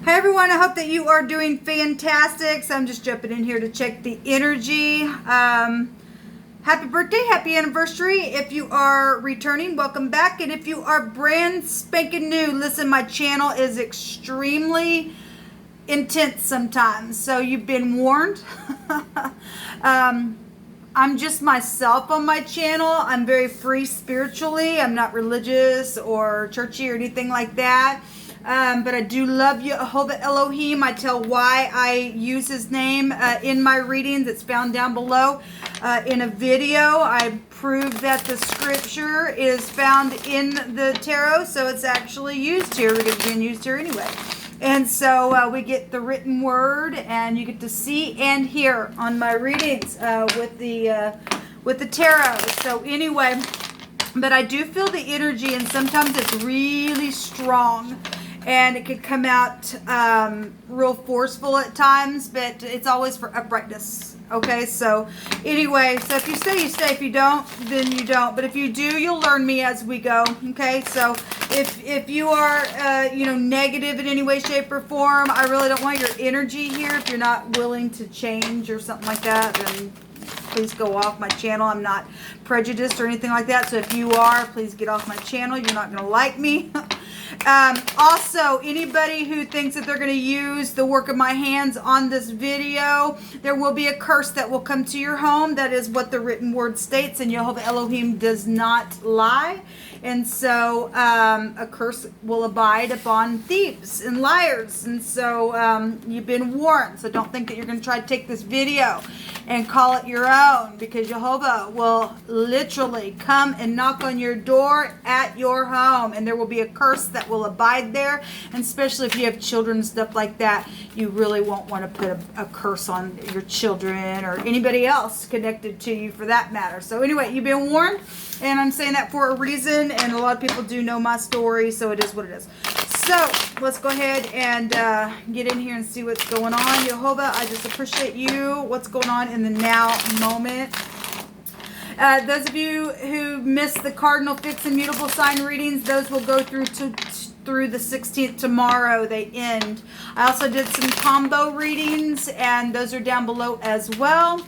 Hi everyone, I hope that you are doing fantastic. So I'm just jumping in here to check the energy. Happy birthday, happy anniversary. If you are returning, welcome back. And if you are brand spanking new, listen, my channel is extremely intense sometimes. So you've been warned. I'm just myself on my channel. I'm very free spiritually. I'm not religious or churchy or anything like that. But I do love Jehovah Elohim. I tell why I use his name in my readings. It's found down below in a video. I prove that the scripture is found in the tarot, so it's actually used here because it's being used here anyway. And so we get the written word, and you get to see and hear on my readings with the tarot. So anyway, but I do feel the energy, and sometimes it's really strong. And it could come out real forceful at times, but it's always for uprightness. Okay, so anyway, so if you stay, you stay. If you don't, then you don't. But if you do, you'll learn me as we go. Okay, so if you are, negative in any way, shape, or form, I really don't want your energy here. If you're not willing to change or something like that, then please go off my channel. I'm not prejudiced or anything like that. So if you are, please get off my channel. You're not going to like me. Also, anybody who thinks that they're going to use the work of my hands on this video, there will be a curse that will come to your home. That is what the written word states, and Jehovah Elohim does not lie. And so a curse will abide upon thieves and liars. And so you've been warned. So don't think that you're going to try to take this video and call it your own, because Jehovah will literally come and knock on your door at your home, and there will be a curse that will abide there. And especially if you have children and stuff like that, you really won't want to put a curse on your children or anybody else connected to you for that matter. So anyway, you've been warned, and I'm saying that for a reason, and a lot of people do know my story, so it is what it is. So let's go ahead and get in here and see what's going on. Jehovah, I just appreciate you. What's going on in the now moment? Those of you who missed the cardinal fixed and mutable sign readings, those will go through the 16th tomorrow. They end. I also did some combo readings, and those are down below as well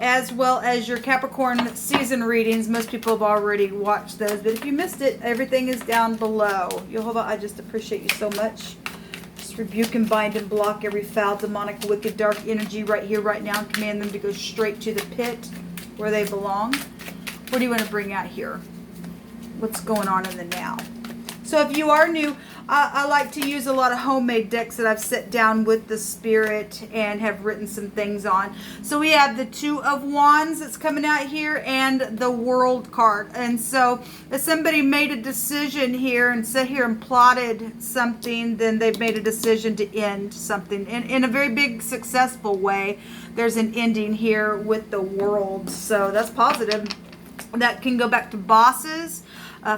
as your Capricorn season readings. Most people have already watched those, but if you missed it, everything is down below. Jehovah, I just appreciate you so much. Just rebuke and bind and block every foul, demonic, wicked, dark energy right here, right now, and command them to go straight to the pit where they belong. What do you want to bring out here? What's going on in the now? So if you are new, I like to use a lot of homemade decks that I've set down with the spirit and have written some things on. So we have the Two of Wands that's coming out here and the World card. And so if somebody made a decision here and sat here and plotted something, then they've made a decision to end something in a very big, successful way. There's an ending here with the World. So that's positive. That can go back to bosses.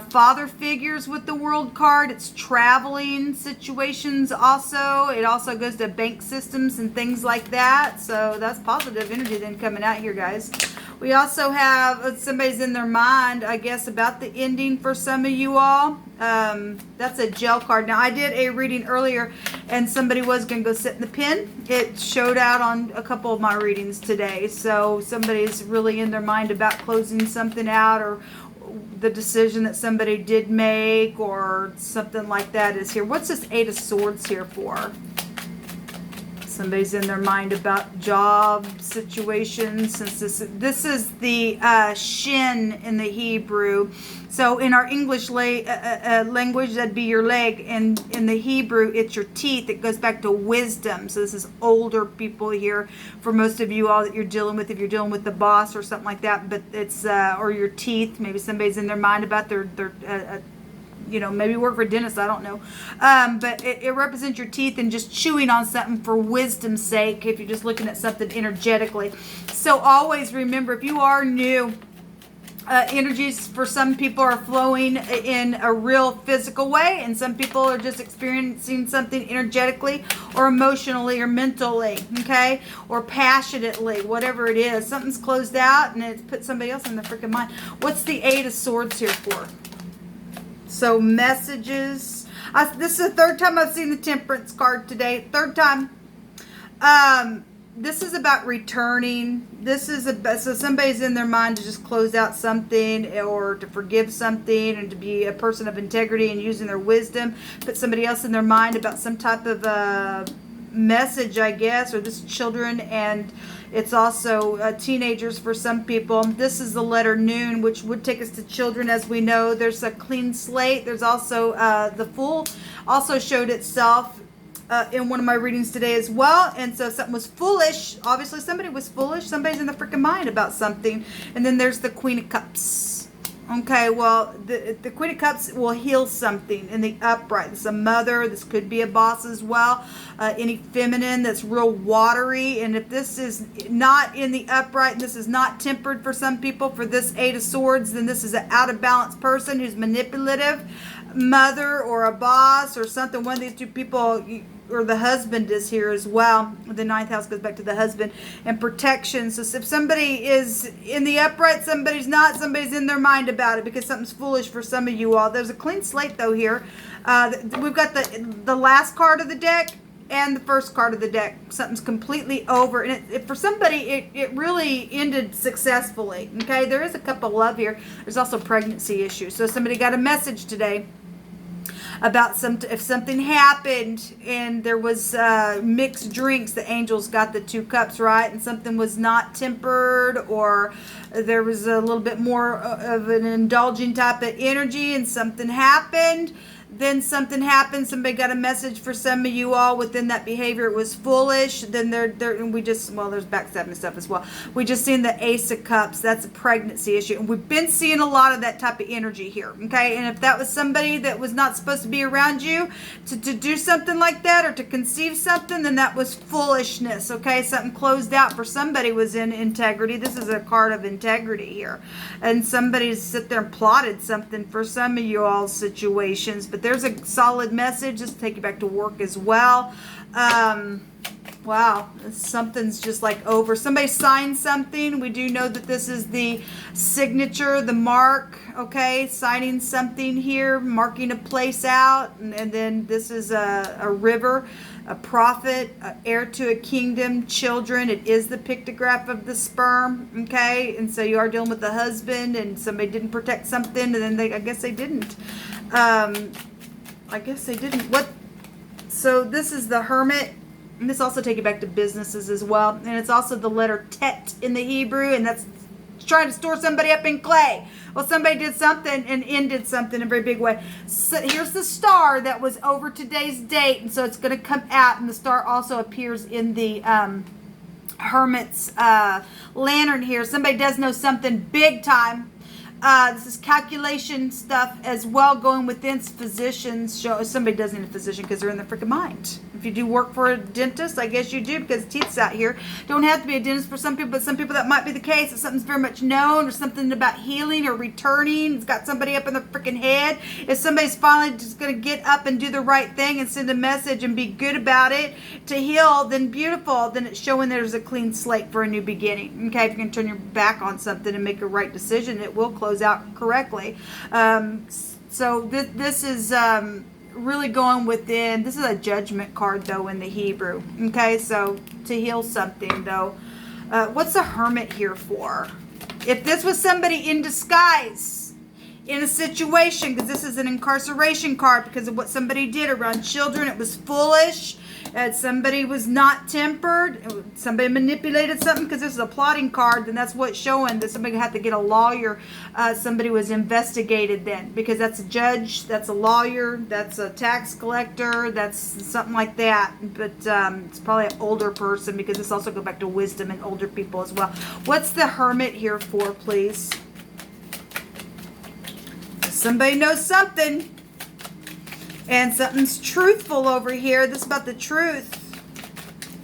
Father figures with the World card. It's traveling situations also. It also goes to bank systems and things like that. So that's positive energy then coming out here, guys. We also have somebody's in their mind, I guess, about the ending for some of you all. That's a jail card. Now, I did a reading earlier, and somebody was going to go sit in the pen. It showed out on a couple of my readings today. So somebody's really in their mind about closing something out, or the decision that somebody did make, or something like that is here. What's this Eight of Swords here for? Somebody's in their mind about job situations, since this is the shin in the Hebrew. So in our English language, that'd be your leg, and in the Hebrew, it's your teeth. It goes back to wisdom. So this is older people here for most of you all that you're dealing with, if you're dealing with the boss or something like that. But it's or your teeth. Maybe somebody's in their mind about their maybe work for a dentist, I don't know. But it represents your teeth and just chewing on something for wisdom's sake, if you're just looking at something energetically. So always remember, if you are new, energies for some people are flowing in a real physical way, and some people are just experiencing something energetically or emotionally or mentally, okay, or passionately, whatever it is. Something's closed out and it's put somebody else in the freaking mind. What's the Eight of Swords here for? So messages. This is the third time I've seen the Temperance card today. Third time. This is about returning. This is so somebody's in their mind to just close out something or to forgive something and to be a person of integrity and using their wisdom. Put somebody else in their mind about some type of message, I guess, or this children, and it's also teenagers for some people. This is the letter Noon, which would take us to children, as we know. There's a clean slate. There's also the Fool also showed itself in one of my readings today as well. And so something was foolish. Obviously somebody was foolish. Somebody's in the freaking mind about something. And then there's the Queen of Cups. Okay, well, the Queen of Cups will heal something in the upright. This is a mother. This could be a boss as well. Any feminine that's real watery. And if this is not in the upright, and this is not tempered for some people, for this Eight of Swords, then this is an out of balance person who's manipulative. Mother or a boss or something. One of these two people, or the husband is here as well. The ninth house goes back to the husband and protection. So if somebody is in the upright, somebody's not, somebody's in their mind about it because something's foolish for some of you all. There's a clean slate though here. We've got the last card of the deck and the first card of the deck. Something's completely over, and for somebody it really ended successfully. Okay, there is a cup of love here. There's also pregnancy issues. So somebody got a message today about if something happened and there was mixed drinks, the angels got the 2 cups, right? And something was not tempered, or there was a little bit more of an indulging type of energy and something happened. Then something happened. Somebody got a message for some of you all within that behavior. It was foolish. Then and we just, well, there's backstabbing stuff as well. We just seen the Ace of Cups. That's a pregnancy issue. And we've been seeing a lot of that type of energy here. Okay. And if that was somebody that was not supposed to be around you to do something like that or to conceive something, then that was foolishness. Okay. Something closed out for somebody was in integrity. This is a card of integrity here. And somebody sit there and plotted something for some of you all's situations. But there's a solid message. Just take you back to work as well. Wow, something's just like over. Somebody signed something. We do know that this is the signature, the mark. Okay, signing something here, marking a place out, and then this is a river, a prophet, heir to a kingdom, children. It is the pictograph of the sperm. Okay, and so you are dealing with the husband, and somebody didn't protect something, and then I guess they didn't. I guess they didn't. What? So this is the Hermit. And this also take you back to businesses as well. And it's also the letter Tet in the Hebrew. And that's trying to store somebody up in clay. Well, somebody did something and ended something in a very big way. So here's the star that was over today's date. And so it's going to come out. And the star also appears in the Hermit's lantern here. Somebody does know something big time. This is calculation stuff as well, going within physicians. Somebody does need a physician because they're in the freaking mind. If you do work for a dentist, I guess you do, because teeth's out here. Don't have to be a dentist for some people, but some people that might be the case. If something's very much known, or something about healing or returning, it's got somebody up in the freaking head. If somebody's finally just going to get up and do the right thing and send a message and be good about it to heal, then beautiful. Then it's showing there's a clean slate for a new beginning. Okay, if you can turn your back on something and make a right decision, it will close out correctly. So this is really going within. This is a judgment card though in the Hebrew. Okay, so to heal something though. What's the Hermit here for? If this was somebody in disguise in a situation, because this is an incarceration card because of what somebody did around children, it was foolish. Somebody was not tempered. Somebody manipulated something, because this is a plotting card. Then that's what's showing that somebody had to get a lawyer. Somebody was investigated then, because that's a judge, that's a lawyer, that's a tax collector, that's something like that. But it's probably an older person, because this also goes back to wisdom and older people as well. What's the Hermit here for, please? Somebody knows something. And something's truthful over here. This is about the truth.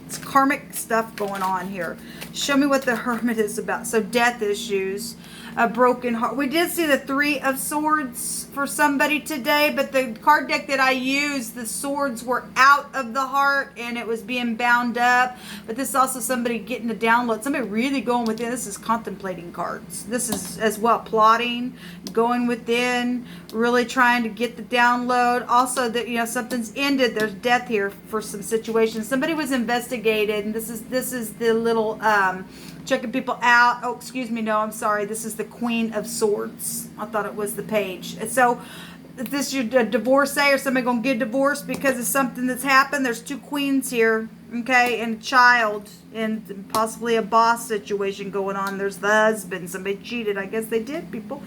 It's karmic stuff going on here. Show me what the Hermit is about. So death issues, a broken heart. We did see the 3 of Swords for somebody today, but the card deck that I used, the swords were out of the heart and it was being bound up. But this is also somebody getting a download, somebody really going within. This is contemplating cards. This is as well plotting, going within, really trying to get the download. Also that, you know, something's ended. There's death here for some situations. Somebody was investigated, and this is the little checking people out. Oh, excuse me. No, I'm sorry. This is the Queen of Swords. I thought it was the page. And so if this is a divorcee or somebody going to get divorced because of something that's happened, there's two queens here, okay, and a child, and possibly a boss situation going on. There's the husband. Somebody cheated. I guess they did, people.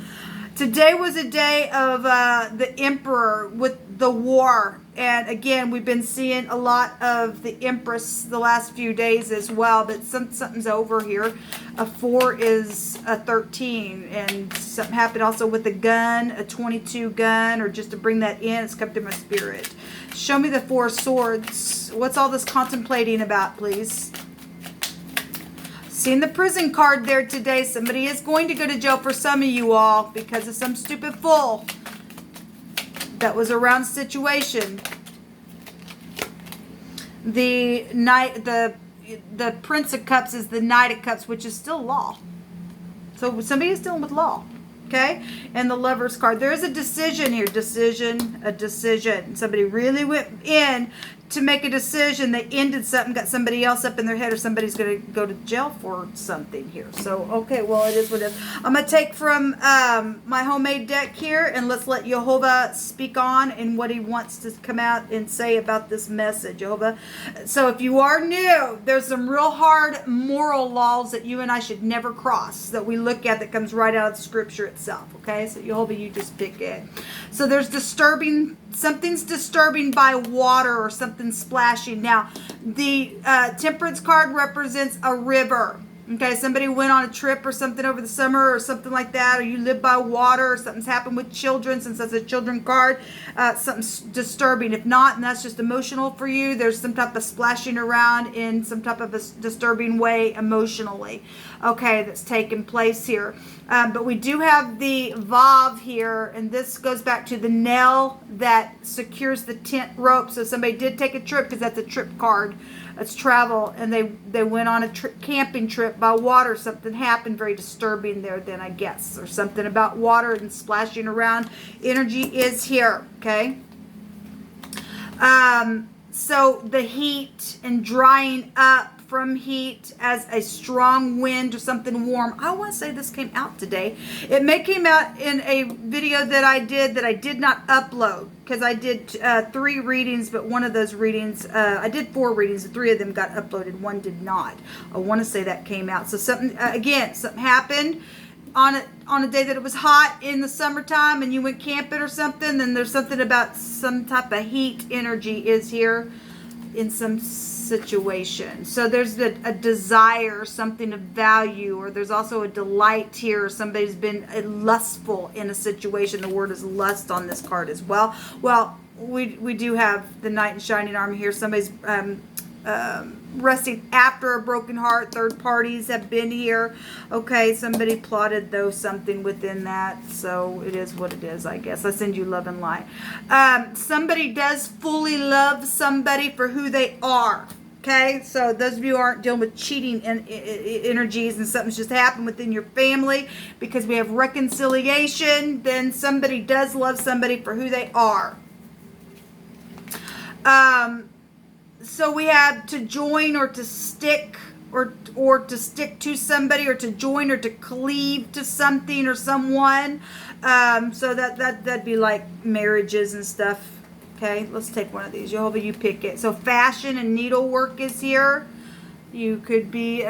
Today was a day of the Emperor with the war. And again, we've been seeing a lot of the Empress the last few days as well. But something's over here. A 4 is a 13. And something happened also with a gun, a 22 gun, or just to bring that in. It's come to my spirit. Show me the 4 swords. What's all this contemplating about, please? Seeing the prison card there today. Somebody is going to go to jail for some of you all because of some stupid fool that was around situation. The Prince of Cups is the Knight of Cups, which is still law. So somebody is dealing with law. Okay? And the Lover's card. There is a decision here. Decision. A decision. Somebody really went in to make a decision. They ended something, got somebody else up in their head, or somebody's going to go to jail for something here. So, okay, well, it is what it is. I'm going to take from my homemade deck here, and let's let Jehovah speak on and what he wants to come out and say about this message, Jehovah. So if you are new, there's some real hard moral laws that you and I should never cross, that we look at, that comes right out of the scripture itself, okay? So Jehovah, you just pick it. So there's disturbing, something's disturbing by water or something splashing. Now, the Temperance card represents a river. Okay, somebody went on a trip or something over the summer or something like that, or you live by water, or something's happened with children, since that's a children card, something's disturbing. If not, and that's just emotional for you, there's some type of splashing around in some type of a disturbing way emotionally, okay, that's taking place here. But we do have the Vav here, and this goes back to the nail that secures the tent rope. So somebody did take a trip, because that's a trip card. It's travel, and they went on a camping trip by water. Something happened very disturbing there then, I guess, or something about water and splashing around. Energy is here, okay? So the heat and drying up from heat as a strong wind or something warm. I want to say this came out today. It may came out in a video that I did not upload, because I did 3 readings, but one of those readings, I did 4 readings, 3 of them got uploaded, 1 did not. I want to say that came out. So something, again, something happened on a day that it was hot in the summertime and you went camping or something, then there's something about some type of heat energy is here in some situation. So there's a desire, something of value, or there's also a delight here. Somebody's been lustful in a situation. The word is lust on this card as well. Well, we do have the Knight in Shining Armor here. Somebody's resting after a broken heart. Third parties have been here. Okay, somebody plotted though something within that, so it is what it is, I guess. I send you love and light. Somebody does fully love somebody for who they are. Okay, so those of you who aren't dealing with cheating and energies and something's just happened within your family, because we have reconciliation, then somebody does love somebody for who they are. So we have to join or to stick, or to stick to somebody, or to join or to cleave to something or someone. So that'd be like marriages and stuff. Okay, let's take one of these. Jehovah, you pick it. So fashion and needlework is here. You could be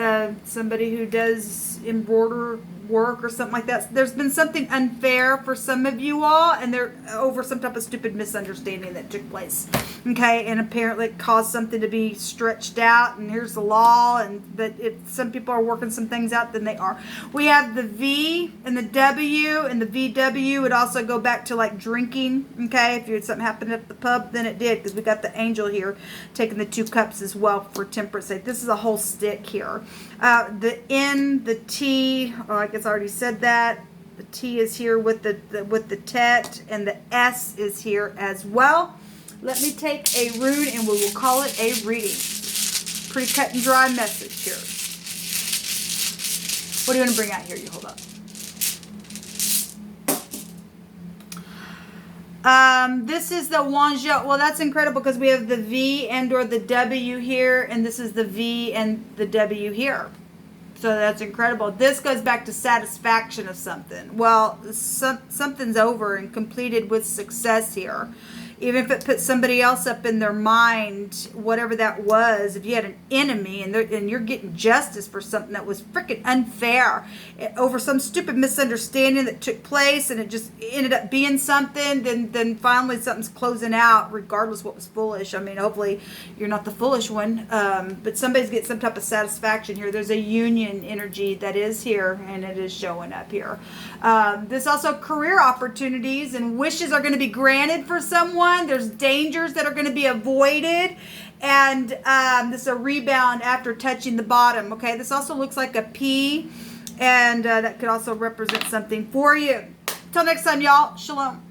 somebody who does embroider work or something like that. There's been something unfair for some of you all, and they're over some type of stupid misunderstanding that took place. Okay, and apparently it caused something to be stretched out, and here's the law, but if some people are working some things out, then they are. We have the V and the W, and the VW would also go back to like drinking. Okay, if something happened at the pub, then it did, because we got the angel here taking the 2 cups as well for temperance. This is a whole stick here. The N, the T, oh, I guess I already said that. The T is here with the tet, and the S is here as well. Let me take a rune and we will call it a reading. Pretty cut and dry message here. What do you want to bring out here? You hold up. This is the Wanja. Well, that's incredible because we have the V and or the W here, and this is the V and the W here. So that's incredible. This goes back to satisfaction of something. Well, something's over and completed with success here. Even if it puts somebody else up in their mind, whatever that was, if you had an enemy and you're getting justice for something that was freaking unfair over some stupid misunderstanding that took place and it just ended up being something, then finally something's closing out regardless what was foolish. I mean, hopefully you're not the foolish one, but somebody's getting some type of satisfaction here. There's a union energy that is here and it is showing up here. There's also career opportunities and wishes are going to be granted for someone. There's dangers that are going to be avoided, and this is a rebound after touching the bottom. Okay, this also looks like a P, and that could also represent something for you. Till next time, y'all. Shalom.